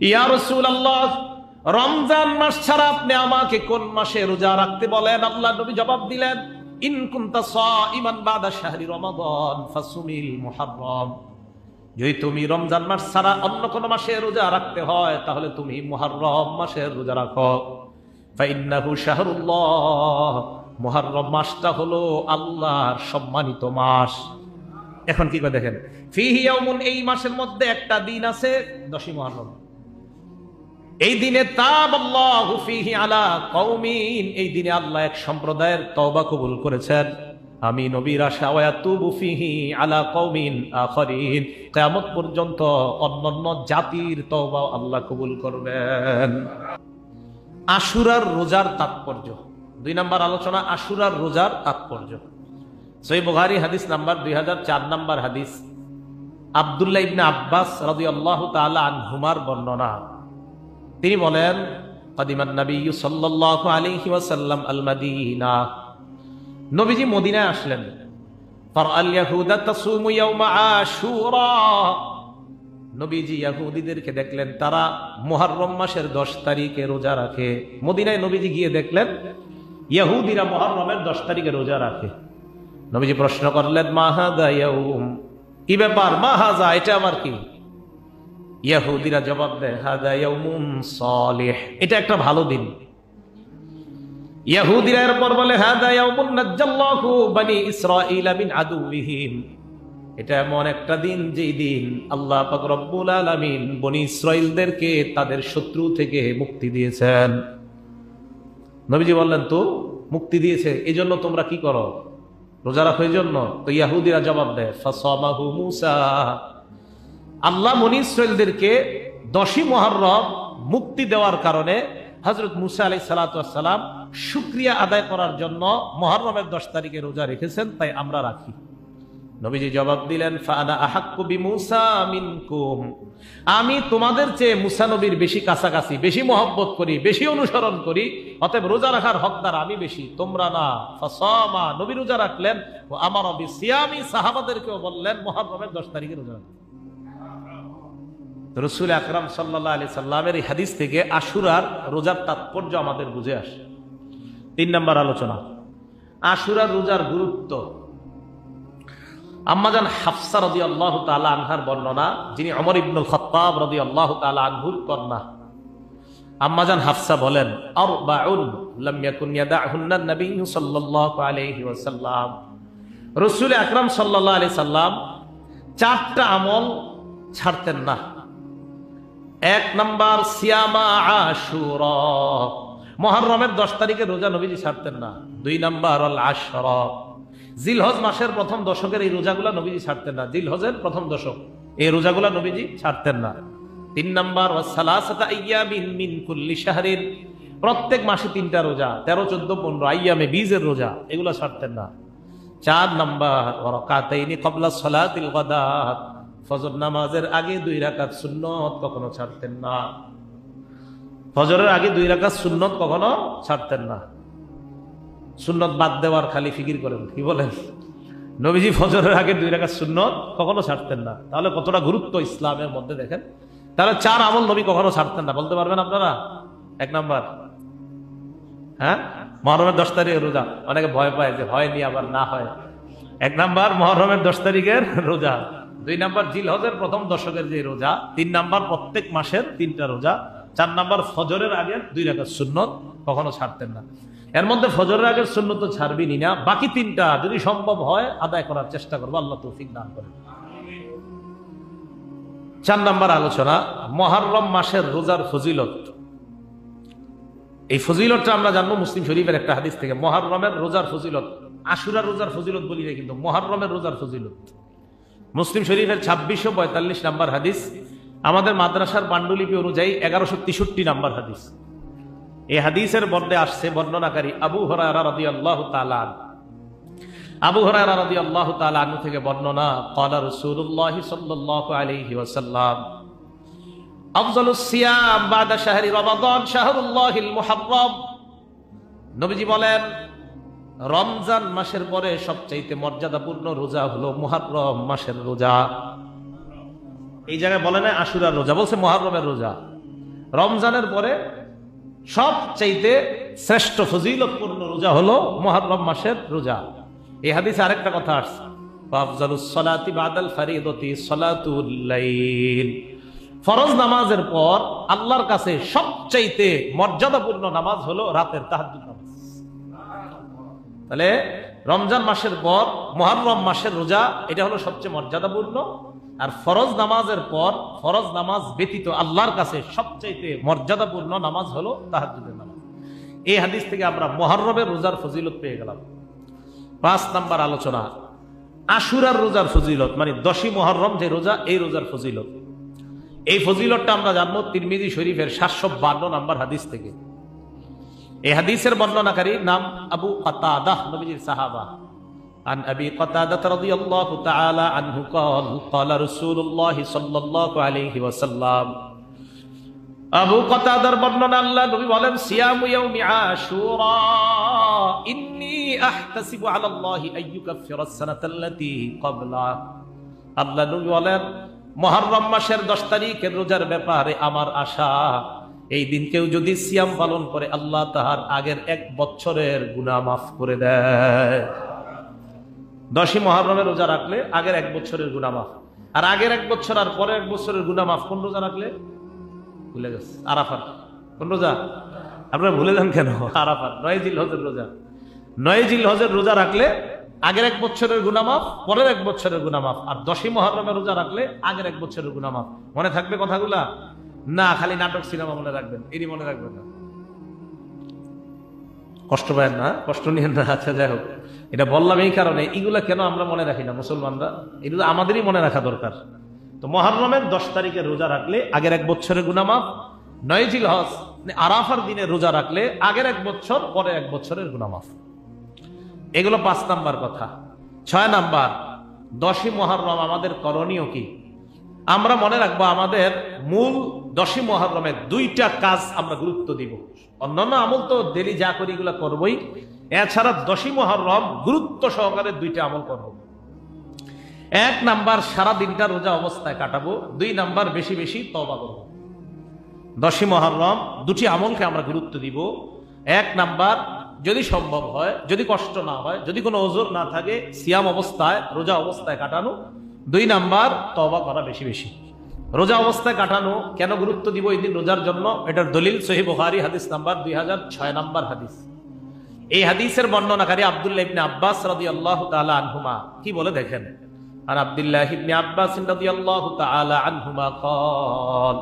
ইয়া রাসূলুল্লাহ, রমজান মাস ছাড়া আপনি আমাকে কোন মাসে রোজা রাখতে বলেন? আল্লাহ নবী জবাব দিলেন, ইন কুনতা সাইমান বাদা শাহরি রমাদান ফাসুমিল মুহাররম। যদি তুমি রমজান মাস ছাড়া অন্য কোন মাসে রোজা রাখতে হয় তাহলে তুমি মুহররম মাসের রোজা রাখো। ফাইন্নাহু শাহরুল্লাহ, মুহররম মাসটা হলো আল্লাহর সম্মানিত মাস। এখন কি করে দেখেন, ফিহি ইয়াউমুন, এই মাসের মধ্যে একটা দিন আছে 10ই মুহররম। এই দিনে তাবাল্লাহু ফিহি আলা কওমিন, এই দিনে আল্লাহ এক সম্প্রদায়ের তওবা কবুল করেছেন। আমি নবীর আশা ওয়া ইয়াতুবু ফিহি আলা কওমিন আখারিন, কিয়ামত পর্যন্ত অন্যান্য জাতির তওবা আল্লাহ কবুল করবেন। আশুরার রোজার তাৎপর্য, 2 নম্বর আলোচনা, আশুরার রোজার তাৎপর্য। সহিহ বুখারী হাদিস নাম্বার 2004 নম্বর হাদিস, আব্দুল্লাহ ইবনে আব্বাস রাদিয়াল্লাহু তাআলা আনহুমার বর্ণনা। তিনি বলেন, কাদিমান নবী সাল্লাল্লাহু আলাইহি ওয়াসাল্লাম আল মাদিনা, নবীজি মদিনায় আসলেন। ফারাল ইয়াহুদা তাসুমু ইয়াউমা আশুরা, নবীজি ইহুদিদেরকে দেখলেন তারা মুহররম মাসের 10 তারিখে রোজা রাখে। মদিনায় নবীজি গিয়ে দেখলেন ইহুদিরা মুহররমের 10 তারিখে রোজা রাখে। নবীজি প্রশ্ন করলেন, মা হাযা ইয়াউম, কি ব্যাপার, মা হাযা, এটা আবার কি? ইহুদিরা জবাব দেয়, হাযা ইয়াউমুন সালিহ, এটা একটা ভালো দিন। ইহুদিরা এরপর বলে, হাযা ইয়াউমুন নাজ্জাল্লাহু বনি ইসরাঈলা মিন আদুওয়িহিম, এটা এমন একটা দিন যেই দিন আল্লাহ পাক রব্বুল আলামিন বনি ইসরাঈলদেরকে তাদের শত্রু থেকে মুক্তি দিয়েছেন। নবীজি বললেন, তো মুক্তি দিয়েছে, এজন্য তোমরা কি করো, রোজা রাখো এজন্য? তো ইহুদিরা জবাব দেয়, ফাসামাহু মূসা, আল্লাহ বনি ইসরাঈলদেরকে 10ই মুহররম মুক্তি দেওয়ার কারণে হযরত মূসা আলাইহিস সালাতু ওয়াস সালাম শুকরিয়া আদায় করার জন্য মুহররমের 10 তারিখে রোজা রেখেছেন, তাই আমরা রাখি। নবীজি জবাব দিলেন, ফাআনা আহাক্কু বিমূসা মিনকুম, আমি তোমাদের চেয়ে মূসা নবীর বেশি কাছাকাছি, বেশি মহব্বত করি, বেশি অনুসরণ করি, অতএব রোজা রাখার হকদার আমি বেশি, তোমরা না। ফাসামা, নবী রোজা রাখলেন। ও আমারা বিসিয়ামি, সাহাবাদেরকেও বললেন মুহররমের 10 তারিখে রোজা রাখতে। রাসূল আকরাম সাল্লাল্লাহু আলাইহি সাল্লামের এই হাদিস থেকে আশুরার রোজার তাৎপর্য আমাদের বুঝে আসে। 3 নম্বর আলোচনা, আশুরার রোজার গুরুত্ব। আম্মাজান হাফসা রাদিয়াল্লাহু তাআলা আনহার বর্ণনা, যিনি ওমর ইবনুল খাত্তাব রাদিয়াল্লাহু তাআলা আনহুর কন্যা। আম্মাজান হাফসা বলেন, আরবাউন লাম ইয়াকুন ইয়াদাহুন্না নবী সাল্লাল্লাহু আলাইহি ওয়াসাল্লাম, রাসূল আকরাম সাল্লাল্লাহু আলাইহি সাল্লাম 4টা আমল ছাড়তেন না। 1 নাম্বার সিয়ামা আশুরা, মুহররমের 10 তারিখে রোজা নবীজি ছাড়তেন না। 2 নাম্বার আল আশরা, জিলহজ মাসের প্রথম দশকের এই রোজাগুলা নবীজি ছাড়তেন না। জিলহজের প্রথম দশক এই রোজাগুলা নবীজি ছাড়তেন না। 3 নাম্বার ওয়াসালাসাতা আইয়ামিন মিন কুল্লি শাহরিন, প্রত্যেক মাসে 3টা রোজা, 13, 14, 15 আইয়ামে বীজের রোজা, এগুলা ছাড়তেন না। 4 নাম্বার ওয়ারাকাতাইনি ক্বাবলা সালাতিল গাদাত, ফজর নামাজের আগে 2 রাকাত সুন্নত কখনো ছাড়তেন না। ফজরের আগে 2 রাকাত সুন্নত কখনো ছাড়তেন না। সুন্নত বাদ দেওয়ার খালি ফিকির করেন, কি বলেন? নবীজি ফজরের আগে 2 রাকাত সুন্নত কখনো ছাড়তেন না। তাহলে কতটা গুরুত্ব ইসলামের মধ্যে দেখেন। তাহলে 4 আমল নবী কখনো ছাড়তেন না, বলতে পারবেন আপনারা? 1 নাম্বার, হ্যাঁ, মুহররমের 10 তারিখের রোজা। অনেকে ভয় পায় যে হয় নি আবার না হয়। 1 নাম্বার মুহররমের 10 তারিখের রোজা। 2 নাম্বার জিলহজের প্রথম দশকের যে রোজা। 3 নাম্বার প্রত্যেক মাসের 3টা রোজা। 4 নাম্বার ফজরের আগে 2 রাকাত সুন্নত কখনো ছাড়তেন না। এর মধ্যে ফজরের আগের সুন্নত তো ছাড়বেনই না, বাকি 3টা যদি সম্ভব হয় আদায় করার চেষ্টা করবো, আল্লাহ তৌফিক দান করেন। 4 নাম্বার আলোচনা, মুহররম মাসের রোজার ফজিলত। এই ফজিলতটা আমরা জানবো মুসলিম শরীফের একটা হাদিস থেকে। মুহররমের রোজার ফজিলত, আশুরার রোজার ফজিলত বলি না কিন্তু, মুহররমের রোজার ফজিলত। মুসলিম শরীফের 2645 নাম্বার হাদিস, আমাদের মাদ্রাসার পাণ্ডুলিপি অনুযায়ী 1163 নাম্বার হাদিস। এই হাদিসের মধ্যে আসছে বর্ণনাকারী আবু হুরায়রা রাদিয়াল্লাহু তাআলা আনহু। আবু হুরায়রা রাদিয়াল্লাহু তাআলা আনহু থেকে বর্ণনা, ক্বালা রাসূলুল্লাহ সাল্লাল্লাহু আলাইহি ওয়াসাল্লাম, আফযালুস সিয়াম বাদা শাহরি রমাদান শাহরুল্লাহিল মুহাররম। নবীজি বলেন, রমজান মাসের পরে সবচাইতে মর্যাদাপূর্ণ রোজা হলো মুহররম মাসের রোজা। এই জায়গায় বলে না আশুরার রোজা, বলছে মুহররমের রোজা। রমজানের পরে সবচাইতে শ্রেষ্ঠ ফজিলতপূর্ণ রোজা হলো মুহররম মাসের রোজা। এই হাদিসে আরেকটা কথা আসছে, আফজালুস সালাতি বাদাল ফরিদতি সালাতুল লাইল। ফরজ নামাজের পর আল্লাহর কাছে সবচাইতে মর্যাদাপূর্ণ নামাজ হলো রাতের তাহাজ্জুদ নামাজ। তাহলে রমজান মাসের পর মুহররম মাসের রোজা এটা হলো সবচেয়ে মর্যাদাপূর্ণ। আর ফরজ নামাজের পর ফরজ নামাজ ব্যতীত আল্লাহর কাছে সবচাইতে মর্যাদাপূর্ণ নামাজ হলো তাহাজ্জুদের নামাজ। এই হাদিস থেকে আমরা মুহররমের রোজার ফজিলত পেয়ে গেলাম। 5 নাম্বার আলোচনা, আশুরার রোজার ফজিলত, মানে 10ই মুহররম যে রোজা, এই রোজার ফজিলত। এই ফজিলতটা আমরা জানবো তিরমিজি শরীফের 752 নাম্বার হাদিস থেকে। এই হাদিসের বর্ণনাকারী নাম আবু কাতাদাহ, নবীজির সাহাবা। عن أبي قتادة رضي الله تعالى عنه قال قال رسول الله صلى الله عليه وسلم আবু কাতাদার বর্ণনা, আল্লাহ নবী বলেন, সিয়ামু ইয়াউমি আশুরা ইন্নী আহতাসিবু আলা আল্লাহি আইয়ুকাফিরা আস-সানাতাল্লাতী ক্বাবলা। আল্লাহ নবী বলেন, মুহররম মাসের 10 তারিখের রোজার ব্যাপারে আমার আশা, এই দিন কেউ যদি সিয়াম পালন করে আল্লাহ তাহার আগের 1 বছরের গুনাহ মাফ করে দেয়। 10ই মুহররমের রোজা রাখলে আগের 1 বছরের গুনাহ মাফ। আর আগের 1 বছর আর পরের 1 বছরের গুনাহ মাফ কোন রোজা রাখলে? ভুলে গেছে, আরাফাত। কোন রোজা? আপনারা ভুলে যান কেন? আরাফাত, 9 জিলহজের রোজা। 9 জিলহজের রোজা রাখলে আগের 1 বছরের গুনাহ মাফ, পরের 1 বছরের গুনাহ মাফ। আর 10ই মুহররমের রোজা রাখলে আগের 1 বছরের গুনাহ মাফ। মনে থাকবে কথাগুলা? না খালি নাটক সিনেমা মনে রাখবেন, এরই মনে রাখবেন না। কষ্ট পায় না, কষ্ট নিয়েন না। আচ্ছা যাই হোক, এটা বললাম এই কারণে, এগুলা কেন আমরা মনে রাখি না মুসলমানরা, এগুলো আমাদেরই মনে রাখা দরকার। তো মুহররমের 10 তারিখের রোজা রাখলে আগের 1 বছরের গুনাহ মাফ। 9 জিলহজ আরাফার দিনে রোজা রাখলে আগের 1 বছর, পরে 1 বছরের গুনাহ মাফ। এগুলো 5 নাম্বার কথা। 6 নাম্বার, 10ই মুহররম আমাদের করণীয় কি? আমরা মনে রাখবো আমাদের মূল 10ই মুহররমের 2টা কাজ আমরা গুরুত্ব দিব। অন্যান্য আমল তো ডেলি যা করি এগুলো করবোই, এছাড়া 10ই মুহররম গুরুত্ব সহকারে 2টা আমল করব। 1 নাম্বার, সারা দিনটা রোজা অবস্থায় কাটাবো। 2 নাম্বার, বেশি বেশি তওবা করব। 10ই মুহররম 2টি আমলকে আমরা গুরুত্ব দিব। 1 নাম্বার, যদি সম্ভব হয়, যদি কষ্ট না হয়, যদি কোনো ওযর না থাকে, সিয়াম অবস্থায় রোজা অবস্থায় কাটানো। 2 নাম্বার, তওবা করা বেশি বেশি। রোজা অবস্থায় কাটানো কেন গুরুত্ব দিব এই দিন রোজার জন্য? এটার দলিল সহিহ বুখারী হাদিস নাম্বার 2006 নাম্বার হাদিস। এই হাদিসের বর্ণনাকারী আব্দুল্লাহ ইবনে আব্বাস রাদিয়াল্লাহু তাআলা আনহুমা কি বলে দেখেন। আর আব্দুল্লাহ ইবনে আব্বাস রাদিয়াল্লাহু তাআলা আনহুমা قال,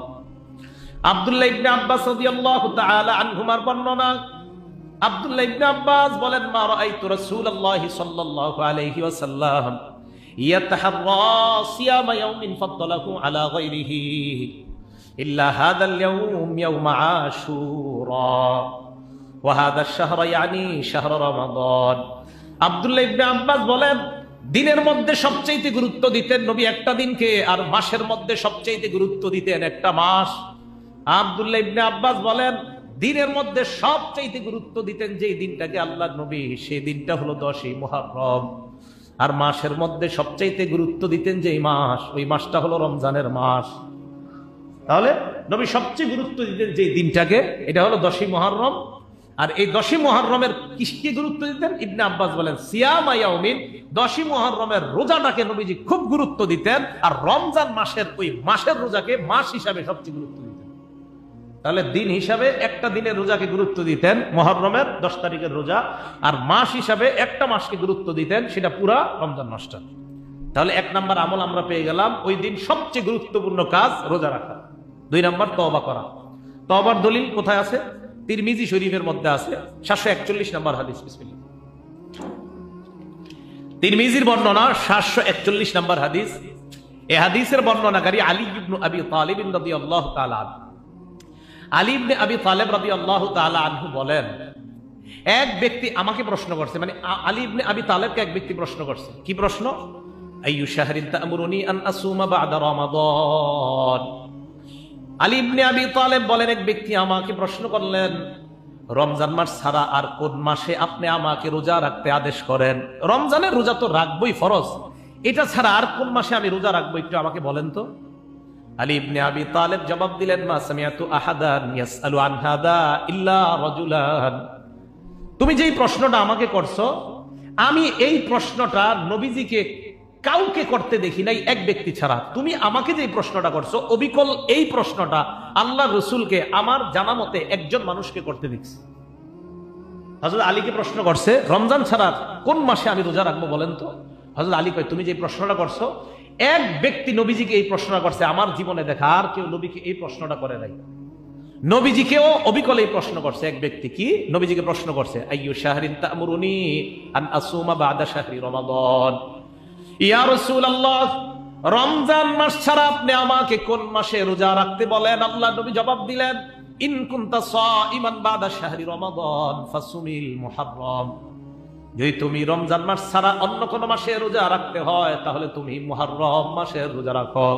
আব্দুল্লাহ ইবনে আব্বাস রাদিয়াল্লাহু তাআলা আনহুমার বর্ণনা, আব্দুল্লাহ ইবনে আব্বাস বলেন, মা রাআইতু রাসূলুল্লাহি সাল্লাল্লাহু আলাইহি ওয়াসাল্লাম ইয়াতাহাররা সিয়ামা ইয়াউমিন ফাদ্দালাহু আলা গায়রিহি ইল্লা হাদাল ইয়াউম ইয়াউম আশুরা ওয়া হাদা আশ-শাহর ইয়ানি শাহর রমাদান। আব্দুল্লাহ ইবনে আব্বাস বলেন, দিনের মধ্যে সবচেয়ে গুরুত্ব দিতেন নবী একটা দিনকে, আর মাসের মধ্যে সবচেয়ে গুরুত্ব দিতেন একটা মাস। আব্দুল্লাহ ইবনে আব্বাস বলেন, দিনের মধ্যে সবচেয়ে গুরুত্ব দিতেন যে দিনটাকে আল্লাহর নবী, সেই দিনটা হলো 10ই মুহররম। আর মাসের মধ্যে সবচেয়ে গুরুত্ব দিতেন যে মাস, ওই মাসটা হলো রমজানের মাস। তাহলে নবী সবচেয়ে গুরুত্ব দিতেন যে দিনটাকে, এটা হলো 10ই মুহররম। আর এই 10ই মুহররমের কিসকে গুরুত্ব দিতেন? ইবনে আব্বাস বলেন, সিয়ামা ইয়াউমিন, 10ই মুহররমের রোজাটাকে নবীজি খুব গুরুত্ব দিতেন। আর রমজান মাসের ওই মাসের রোজাকে মাস হিসাবে সবচেয়ে গুরুত্ব দিতেন। তাহলে দিন হিসাবে একটা দিনের রোজাকে গুরুত্ব দিতেন, মুহররমের 10 তারিখের রোজা। আর মাস হিসাবে একটা মাসকে গুরুত্ব দিতেন, সেটা পুরা রমজান মাসটা। তাহলে 1 নাম্বার আমল আমরা পেয়ে গেলাম, ওই দিন সবচেয়ে গুরুত্বপূর্ণ কাজ রোজা রাখা। 2 নাম্বার, তওবা করা। তওবার দলিল কোথায় আছে? তিরমিজি শরীফের মধ্যে আছে 741 নাম্বার হাদিস। বিসমিল্লাহ। তিরমিজির বর্ণনা 741 নাম্বার হাদিস। এই হাদিসের বর্ণনাকারী আলী ইবনে আবি তালিব রাদিয়াল্লাহু তাআলা আনহু। আলী ইবনে আবি তালিব রাদিয়াল্লাহু তাআলা আনহু বলেন, এক ব্যক্তি আমাকে প্রশ্ন করছে, মানে আলী ইবনে আবি তালিবকে এক ব্যক্তি প্রশ্ন করছে। কি প্রশ্ন? আইয়ু শাহরিন তা'মুরুনি আন আসুমা বা'দা রমাদান। আলী ইবনে আবি তালিব বলেন, এক ব্যক্তি আমাকে প্রশ্ন করলেন, রমজান মাস ছাড়া আর কোন মাসে আপনি আমাকে রোজা রাখতে আদেশ করেন? রমজানের রোজা তো রাখবই, ফরজ। এটা ছাড়া আর কোন মাসে আমি রোজা রাখবো একটু আমাকে বলেন তো। আলী ইবনে আবি তালেব জবাব দিলেন, মা সামিআতু আহাদান ইয়াসআলু আন হাদা ইল্লা রাজুলান। তুমি যেই প্রশ্নটা আমাকে করছো, আমি এই প্রশ্নটা নবীজিকে কাউকে করতে দেখি নাই, এক ব্যক্তি ছাড়া। তুমি আমাকে যে প্রশ্নটা করছো, অবিকল এই প্রশ্নটা আল্লাহ রসুলকে আমার জানা মতে একজন মানুষকে করতে দেখছি। হযরত আলীকে প্রশ্ন করছে, রমজান ছাড়া কোন মাসে আমি রোজা রাখবো বলেন তো? হযরত আলী কয়, তুমি যে প্রশ্নটা করছো, এক ব্যক্তি নবীজিকে এই প্রশ্নটা করছে, আমার জীবনে দেখা আর কেউ নবীকে এই প্রশ্নটা করে নাই। নবীজিকেও অবিকল এই প্রশ্ন করছে এক ব্যক্তি। কি? নবীজিকে প্রশ্ন করছে, আইয়ু শাহরিন তা'মুরুনি আন আসুমা বা'দা শাহরি রমাদান। ইয়া রাসূলুল্লাহ, রমজান মাস ছাড়া আপনি আমাকে কোন মাসে রোজা রাখতে বলেন? আল্লাহ নবী জবাব দিলেন, ইন কুনতা সাইমান বা'দা শাহরি রমাদান ফাসুমিল মুহাররম। যদি তুমি রমজান মাস ছাড়া অন্য কোন মাসে রোজা রাখতে হয়, তাহলে তুমি মুহররম মাসে রোজা রাখো।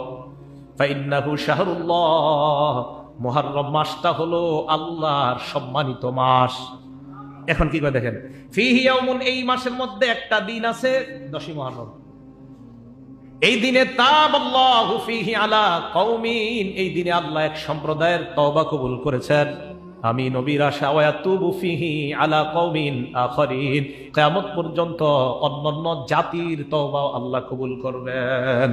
ফাইন্নাহু শাহরুল্লাহ, মুহররম মাসটা হলো আল্লাহর সম্মানিত মাস। এখন কি করে দেখেন, ফিহি ইয়াউমুন, এই মাসের মধ্যে একটা দিন আছে 10ই মুহররম। এই দিনে তাবাল্লাহু ফিহি আলা কওমিন, এই দিনে আল্লাহ এক সম্প্রদায়ের তওবা কবুল করেছেন। আমি নবীর আশা ওয়া ইয়াতুবু ফিহি আলা কওমিন আখারিন, কিয়ামত পর্যন্ত অন্যান্য জাতির তওবা আল্লাহ কবুল করবেন।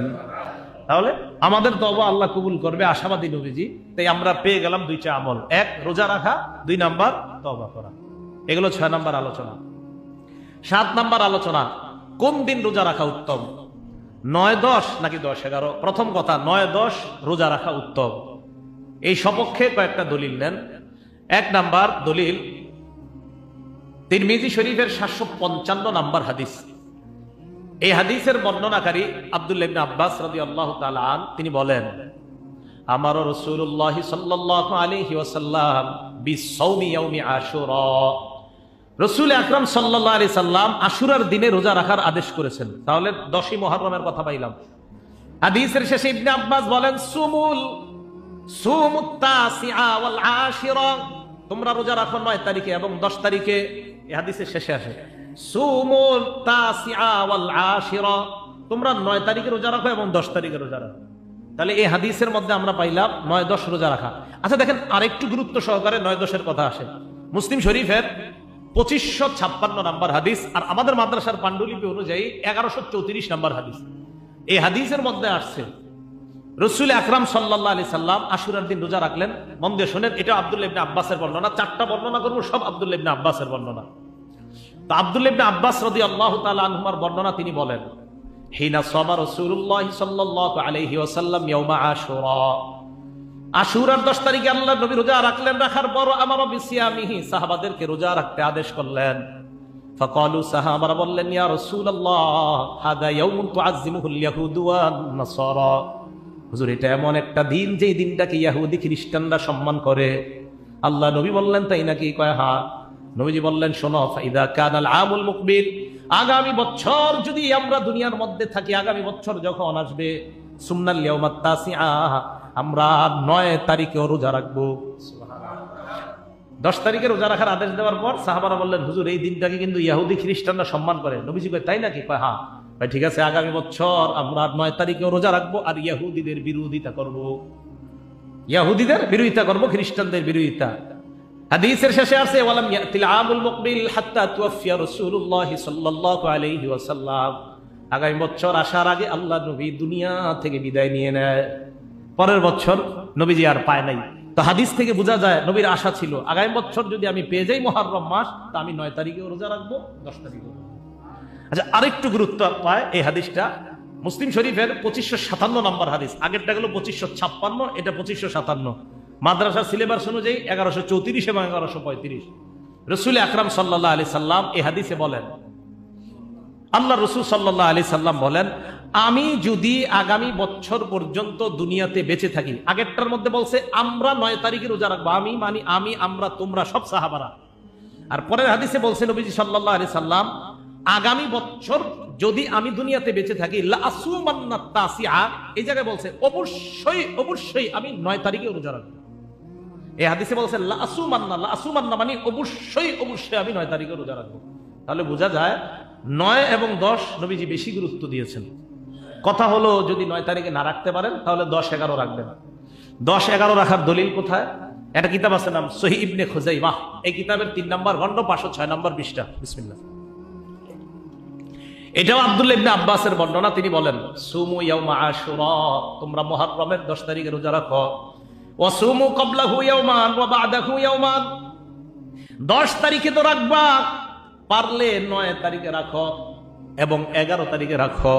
তাহলে আমাদের তওবা আল্লাহ কবুল করবে, আশাবাদী নবীজি। তাই আমরা পেয়ে গেলাম দুইটা আমল, এক রোজা রাখা, 2 নাম্বার তওবা করা। এগুলো 6 নাম্বার আলোচনা। 7 নাম্বার আলোচনা, কোন দিন রোজা রাখা উত্তম, 9-10 নাকি 10-11? প্রথম কথা, 9-10 রোজা রাখা উত্তম। এই সপক্ষে কয়েকটা দলিল নেন। 1 নাম্বার দলিল, তিরমিজি শরীফের 755 নাম্বার হাদিস। এই হাদিসের বর্ণনাকারী আব্দুল্লাহ ইবনে আব্বাস রাদিয়াল্লাহু তাআলা আন, তিনি বলেন, আমার রাসূলুল্লাহ সাল্লাল্লাহু আলাইহি ওয়াসাল্লাম বিসাওমি ইয়াউমি আশুরা, রাসূল আকরাম সাল্লাল্লাহু আলাইহি সাল্লাম আশুরার দিনে রোজা রাখার আদেশ করেছেন। তাহলে 10ই মুহররমের কথা পাইলাম। হাদিসের শেষে ইবনে আব্বাস বলেন, সুমুত তাসিআ ওয়াল আশিরা, তোমরা রোজা রাখো 9 তারিখে এবং 10 তারিখে। এই হাদিসের শেষে আসে সুমুত তাসিআ ওয়াল আশিরা, তোমরা 9 তারিখে রোজা রাখো এবং 10 তারিখে রোজা রাখো। তাহলে এই হাদিসের মধ্যে আমরা পাইলাম 9-10 রোজা রাখা। আচ্ছা দেখেন, আরেকটু গুরুত্ব সহকারে 9-10 কথা আসে। মুসলিম শরীফের 2556 নাম্বার হাদিস, আর আমাদের মাদ্রাসার পাণ্ডুলিপি অনুযায়ী 1134 নাম্বার হাদিস। এই হাদিসের মধ্যে আসছে রাসূল আকরাম সাল্লাল্লাহু আলাইহি সাল্লাম আশুরার দিন রোজা রাখলেন। মন দিয়ে শুনেন, এটা আব্দুল্লাহ ইবনে আব্বাসের বর্ণনা। 4টা বর্ণনা করব, সব আব্দুল্লাহ ইবনে আব্বাসের বর্ণনা। তো আব্দুল্লাহ ইবনে আব্বাস রাদিয়াল্লাহু তাআলা আনহুমার বর্ণনা, তিনি বলেন, হিনা সামা রাসূলুল্লাহ সাল্লাল্লাহু আলাইহি ওয়াসাল্লাম ইয়াউমা আশুরা, আশুরার 10 তারিখে আল্লাহ নবী রোজা রাখলেন। রাখার পর আমারা বিসিয়ামিহি, সাহাবাদেরকে রোজা রাখতে আদেশ করলেন। ফাকালু, সাহাবারা বললেন, ইয়া রাসূলুল্লাহ হাদা ইয়াউমুন তুআজ্জিমুহুল ইয়াহুদু ওয়ান নাসারা, হুজুর এটা এমন একটা দিন যেই দিনটাকে ইহুদি খ্রিস্টানরা সম্মান করে। আল্লাহ নবী বললেন, তাই নাকি? কয় হ্যাঁ। নবীজি বললেন, শোনো, ফাইদা কানাল আমুল মুকবিল, আগামী বছর যদি আমরা দুনিয়ার মধ্যে থাকি, আগামী বছর যখন আসবে, সুন্নাল ইয়াউমাত তাসিআ, আমরা 9 তারিখে রোজা রাখবো। 10 তারিখে রোজা রাখার আদেশ দেওয়ার পর সাহাবারা বললেন, হুজুর এই দিনটাকে কিন্তু ইহুদি খ্রিস্টানরা সম্মান করে। নবীজি কয়, তাই নাকি? কয় হ্যাঁ। ভাই ঠিক আছে, আগামী বছর আমরা 9 তারিখে রোজা রাখবো, আর ইহুদিদের বিরোধিতা করব, ইহুদিদের বিরোধিতা করব, খ্রিস্টানদের বিরোধিতা। হাদিসের শেষে আছে, ওয়ালাম ইয়াতিল আমুল মুকবিল হাত্তা তুওয়াফিয়া রাসূলুল্লাহ সাল্লাল্লাহু আলাইহি ওয়াসাল্লাম, আগামী বছর আসার আগে আল্লাহ নবী দুনিয়া থেকে বিদায় নিয়ে নেয়। পরের বছর নবীজি আর পায় নাই। তো হাদিস থেকে বোঝা যায় নবীর আশা ছিল, আগামী বছর যদি আমি পেয়ে যাই মুহররম মাস, তা আমি 9 তারিখে রোজা রাখবো, 10 তারিখে। আচ্ছা, আরেকটু গুরুত্ব পায় এই হাদিসটা মুসলিম শরীফের 2557 নম্বর হাদিস। আগেরটা গেল 2556, এটা 2557। মাদ্রাসার সিলেবাস অনুযায়ী 1134 এবং 1135। রাসূল আকরাম সাল্লাল্লাহু আলাইহি সাল্লাম এই হাদিসে বলেন, আল্লাহ রাসূল সাল্লাল্লাহু আলাইহি সাল্লাম বলেন, আমি যদি আগামী বছর পর্যন্ত দুনিয়াতে বেঁচে থাকি, আগেরটার মধ্যে বলছে আমরা 9 তারিখে রোজা রাখবো, আমি মানে আমি, আমরা, তোমরা, সব সাহাবারা। আর পরের হাদিসে বলছে নবীজি সাল্লাল্লাহু আলাইহি সাল্লাম, আগামী বছর যদি আমি দুনিয়াতে বেঁচে থাকি, লা আসুমান্না তাসিআ, এই জায়গায় বলছে অবশ্যই অবশ্যই আমি 9 তারিখে রোজা রাখবো। এই হাদিসে বলছে লা আসুমান্না মানে অবশ্যই অবশ্যই আমি 9 তারিখে রোজা রাখবো। তাহলে বোঝা যায় 9 এবং 10 নবীজি বেশি গুরুত্ব দিয়েছেন। কথা হলো যদি 9 তারিখে না রাখতে পারেন তাহলে 10-11 রাখবেন। 10-11 রাখার দলিল কোথায়? একটা কিতাব আছে নাম সহিহ ইবনে খুজাইমাহ, এই কিতাবের 3 নম্বর খণ্ড 506 নম্বর পৃষ্ঠা। বিসমিল্লাহ। এটাও আব্দুল্লাহ ইবনে আব্বাসের বর্ণনা। তিনি বলেন, সুমু ইয়াউমা আশুরা, তোমরা মুহররমের 10 তারিখে রোজা রাখো। ওয়া সুমু ক্বাবলাহু ইয়াওমান ওয়া বা'দাহু ইয়াওমান, 10 তারিখে তো রাখবা, পারলে 9 তারিখে রাখো এবং 11 তারিখে রাখো।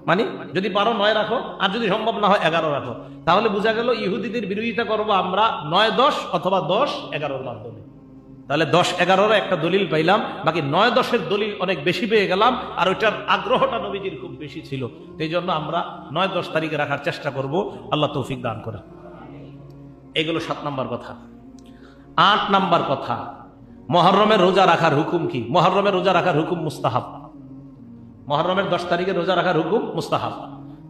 মানে যদি পারো 9 রাখো, আর যদি সম্ভব না হয় 11 রাখো। তাহলে বোঝা গেল ইহুদিদের বিরোধিতা করবো আমরা 9-10 অথবা 10-11-র মাধ্যমে। তাহলে 10-11-র একটা দলিল পাইলাম, বাকি 9-10-এর দলিল অনেক বেশি পেয়ে গেলাম, আর ওইটার আগ্রহটা নবীজির খুব বেশি ছিল। এই জন্য আমরা 9-10 তারিখে রাখার চেষ্টা করব। আল্লাহ তৌফিক দান করে। এগুলো 7 নম্বর কথা। 8 নম্বর কথা, মুহররমের রোজা রাখার হুকুম কি? মুহররমের রোজা রাখার হুকুম মুস্তাহাব। মুহররমের 10 তারিখে রোজা রাখার হুকুম মুস্তাহাব।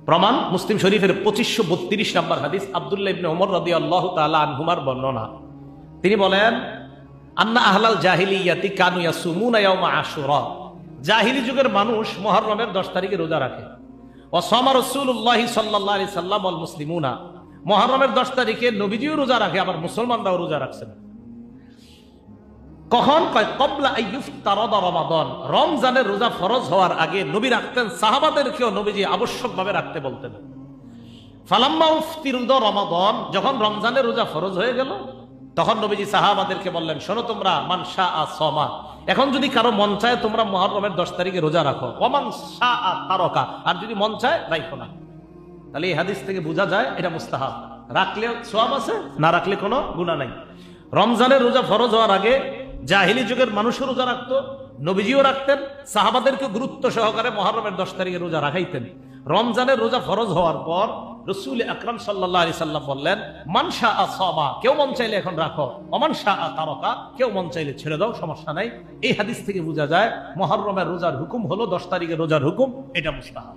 প্রমাণ মুসলিম শরীফের 2532 নম্বর হাদিস, আব্দুল্লাহ ইবনে ওমর রাদিয়াল্লাহু তাআলা আনহুমার বর্ণনা। তিনি বলেন, আন্না আহলাল জাহিলিয়াতি কানু ইয়াসুমুনা ইয়াউমা আশুরা, জাহিলি যুগের মানুষ মুহররমের 10 তারিখে রোজা রাখে। ওয়া সামা রাসূলুল্লাহি সাল্লাল্লাহু আলাইহি সাল্লাম ওয়াল মুসলিমুনা, মুহররমের 10 তারিখে নবীজিও রোজা রাখে, আবার মুসলমানরাও রোজা রাখছেন। কখন? কয় ক্বাবলা আইয়ুফতারাদা রমাদান, রমজানের রোজা ফরজ হওয়ার আগে নবী রাখতেন, সাহাবাদেরকেও নবীজি আবশ্যকভাবে রাখতে বলতেন। ফালাম্মা উফতিরুদা রমাদান, যখন রমজানের রোজা ফরজ হয়ে গেল, তখন নবীজি সাহাবাদেরকে বললেন, শোনো তোমরা, মান শাআ সামা, এখন যদি কারো মন চায় তোমরা মুহররমের 10 তারিখে রোজা রাখো, ওয়া মান শাআ তারাকা, আর যদি মন চায় রাখো না। তাহলে এই হাদিস থেকে বোঝা যায় এটা মুস্তাহাব, রাখলে সওয়াব আছে, না রাখলে কোনো গুনাহ নাই। রমজানের রোজা ফরজ হওয়ার আগে জাহিলি যুগের মানুষও রোজা রাখতো, নবীজিও রাখতেন, সাহাবাদেরকে গুরুত্ব সহকারে মুহররমের 10 তারিখে রোজা রাখাইতেন। রমজানের রোজা ফরজ হওয়ার পর রাসূল আকরাম সাল্লাল্লাহু আলাইহি সাল্লাম বললেন, মান শাআ সামা, কেউ মন চাইলে এখন রাখো, ওমান শাআ তারাকা, কেউ মন চাইলে ছেড়ে দাও, সমস্যা নাই। এই হাদিস থেকে বোঝা যায় মুহররমের রোজার হুকুম হলো 10 তারিখে রোজার হুকুম, এটা মুস্তাহাব।